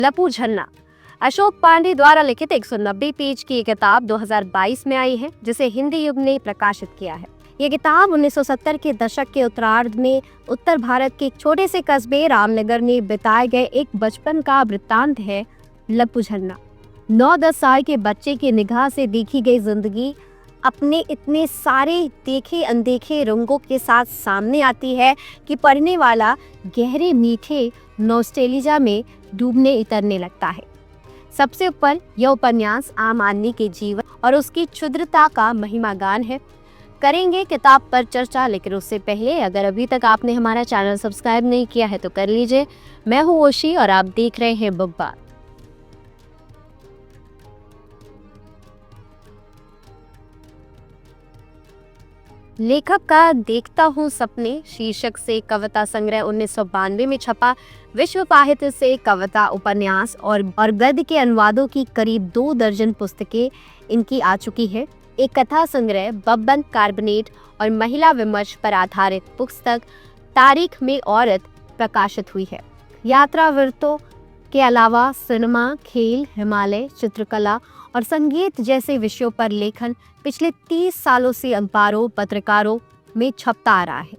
लपू झन्ना अशोक पांडे द्वारा लिखित 190 पेज की ये किताब 2022 में आई है, जिसे हिंदी युग ने प्रकाशित किया है। ये किताब 1970 के दशक के उत्तरार्ध में उत्तर भारत के एक छोटे से कस्बे रामनगर में बिताए गए एक बचपन का वृत्तांत है। लपू झन्ना 9-10 साल के बच्चे की निगाह से देखी गई जिंदगी अपने इतने सारे देखे अनदेखे रंगों के साथ सामने आती है कि पढ़ने वाला गहरे मीठे नॉस्टैल्जिया में डूबने उतरने लगता है। सबसे ऊपर यह उपन्यास आम आदमी के जीवन और उसकी क्षुद्रता का महिमागान है। करेंगे किताब पर चर्चा, लेकिन उससे पहले अगर अभी तक आपने हमारा चैनल सब्सक्राइब नहीं किया है तो कर लीजिए। मैं हूँ ओशी और आप देख रहे हैं बुक बात। लेखक का देखता हूँ सपने शीर्षक से कविता संग्रह 1992 में छपा विश्व साहित्य से कविता, उपन्यास और गद्य के अनुवादों की करीब 2 दर्जन पुस्तकें इनकी आ चुकी है। एक कथा संग्रह बब्बन कार्बोनेट और महिला विमर्श पर आधारित पुस्तक तारीख में औरत प्रकाशित हुई है। यात्रा वृत्तों के अलावा सिनेमा, खेल, हिमालय, चित्रकला और संगीत जैसे विषयों पर लेखन पिछले 30 सालों से अखबारों, पत्रिकारों में छपता आ रहा है।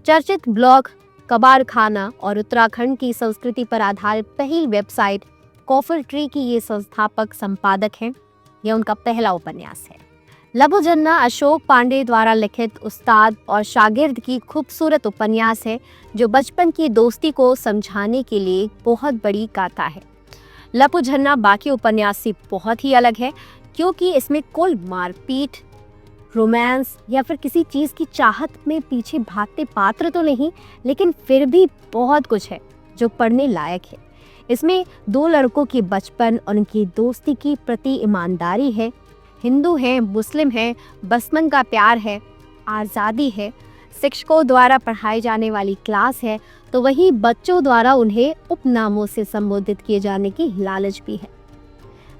चर्चित ब्लॉग कबाड़ खाना और उत्तराखंड की संस्कृति पर आधारित पहली वेबसाइट कॉफर ट्री की ये संस्थापक संपादक हैं। यह उनका पहला उपन्यास है। लपू झन्ना अशोक पांडे द्वारा लिखित उस्ताद और शागिर्द की खूबसूरत उपन्यास है, जो बचपन की दोस्ती को समझाने के लिए बहुत बड़ी गाथा है। लपू झन्ना बाकी उपन्यास से बहुत ही अलग है, क्योंकि इसमें कोई मारपीट, रोमांस या फिर किसी चीज की चाहत में पीछे भागते पात्र तो नहीं, लेकिन फिर भी बहुत कुछ है जो पढ़ने लायक है। इसमें 2 लड़कों के बचपन और उनकी दोस्ती की प्रति ईमानदारी है। हिंदू है, मुस्लिम है, बचपन का प्यार है, आज़ादी है, शिक्षकों द्वारा पढ़ाई जाने वाली क्लास है, तो वहीं बच्चों द्वारा उन्हें उपनामों से संबोधित किए जाने की लालच भी है।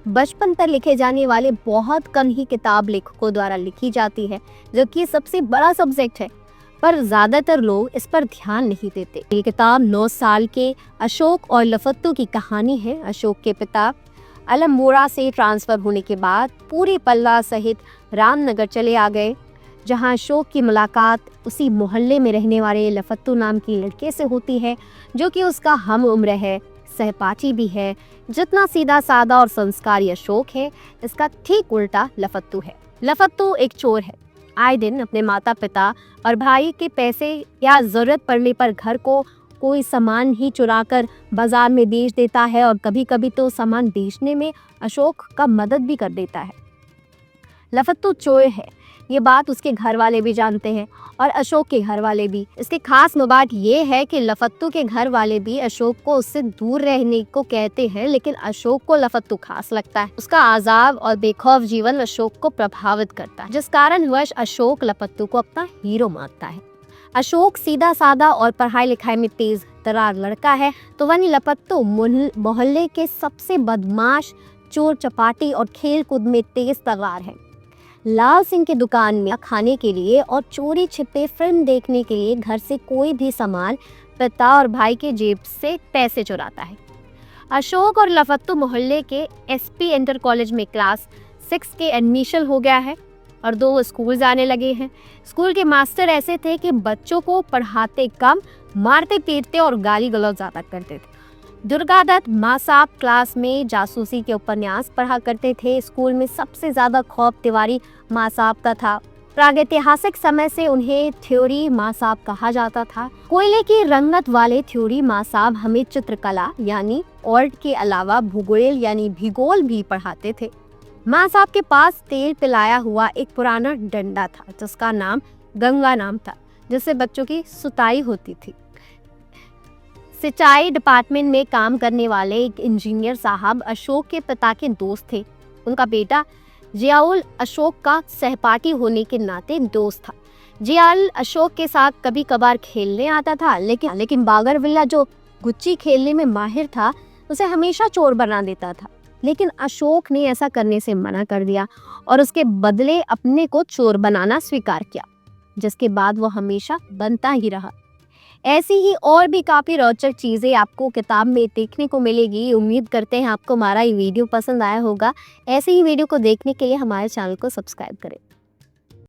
बचपन पर लिखे जाने वाले बहुत कम ही किताब लेखकों द्वारा लिखी जाती है, जो कि सबसे बड़ा सब्जेक्ट है, पर ज्यादातर लोग इस पर ध्यान नहीं देते। ये किताब 9 साल के अशोक और लफत्तू की कहानी है। अशोक के पिता अल्मोड़ा से ट्रांसफर होने के बाद पूरे पल्ला सहित रामनगर चले आ गए, जहां अशोक की मुलाकात उसी मोहल्ले में रहने वाले लफत्तू नाम की लड़के से होती है, जो कि उसका हम उम्र है, सहपाठी भी है। जितना सीधा साधा और संस्कारी अशोक है, इसका ठीक उल्टा लफत्तू है। लफत्तू एक चोर है। आए दिन अपने माता पिता और भाई के पैसे या जरूरत पड़ने पर घर को कोई सामान ही चुराकर बाजार में बेच देता है, और कभी कभी तो सामान बेचने में अशोक का मदद भी कर देता है। लफत्तू चोर है, ये बात उसके घर वाले भी जानते हैं और अशोक के घर वाले भी। इसके खास बात ये है कि लफत्तू के घर वाले भी अशोक को उससे दूर रहने को कहते हैं, लेकिन अशोक को लफत्तू खास लगता है। उसका आजाद और बेखौफ जीवन अशोक को प्रभावित करता है, जिस कारणवश अशोक लफत्तू को अपना हीरो मानता है। अशोक सीधा साधा और पढ़ाई लिखाई में तेज तरार लड़का है, तो वहीं लफत्तू मोहल्ले के सबसे बदमाश, चोर चपाटी और खेल कूद में तेज तर्रार है। लाल सिंह की दुकान में खाने के लिए और चोरी छिपे फिल्म देखने के लिए घर से कोई भी सामान पिता और भाई के जेब से पैसे चुराता है। अशोक और लफत्तू मोहल्ले के एसपी इंटर कॉलेज में क्लास 6 के एडमिशन हो गया है और 2 स्कूल जाने लगे हैं। स्कूल के मास्टर ऐसे थे कि बच्चों को पढ़ाते कम, मारते पीटते और गाली गलौज ज्यादा करते थे। दुर्गादत्त माँ साहब क्लास में जासूसी के उपन्यास पढ़ा करते थे। स्कूल में सबसे ज्यादा खौफ तिवारी माँ साहब का था। प्रागैतिहासिक समय से उन्हें थ्योरी माँ साहब कहा जाता था। कोयले की रंगत वाले थ्योरी माँ साहब हमें चित्रकला यानी आर्ट के अलावा भूगोल यानी भूगोल भी पढ़ाते थे। माँ साहब के पास तेल पिलाया हुआ एक पुराना डंडा था, जिसका नाम गंगा नाम था, जिससे बच्चों की सुताई होती थी। सिंचाई डिपार्टमेंट में काम करने वाले एक इंजीनियर साहब अशोक के पिता के दोस्त थे। उनका बेटा जियाउल अशोक का सहपाठी होने के नाते दोस्त था। जियाउल अशोक के साथ कभी कभार खेलने आता था, लेकिन बागरविल्ला जो गुच्ची खेलने में माहिर था, उसे हमेशा चोर बना देता था। लेकिन अशोक ने ऐसा करने से मना कर दिया और उसके बदले अपने को चोर बनाना स्वीकार किया, जिसके बाद वो हमेशा बनता ही रहा। ऐसी ही और भी काफ़ी रोचक चीज़ें आपको किताब में देखने को मिलेगी। उम्मीद करते हैं आपको हमारा ये वीडियो पसंद आया होगा। ऐसे ही वीडियो को देखने के लिए हमारे चैनल को सब्सक्राइब करें।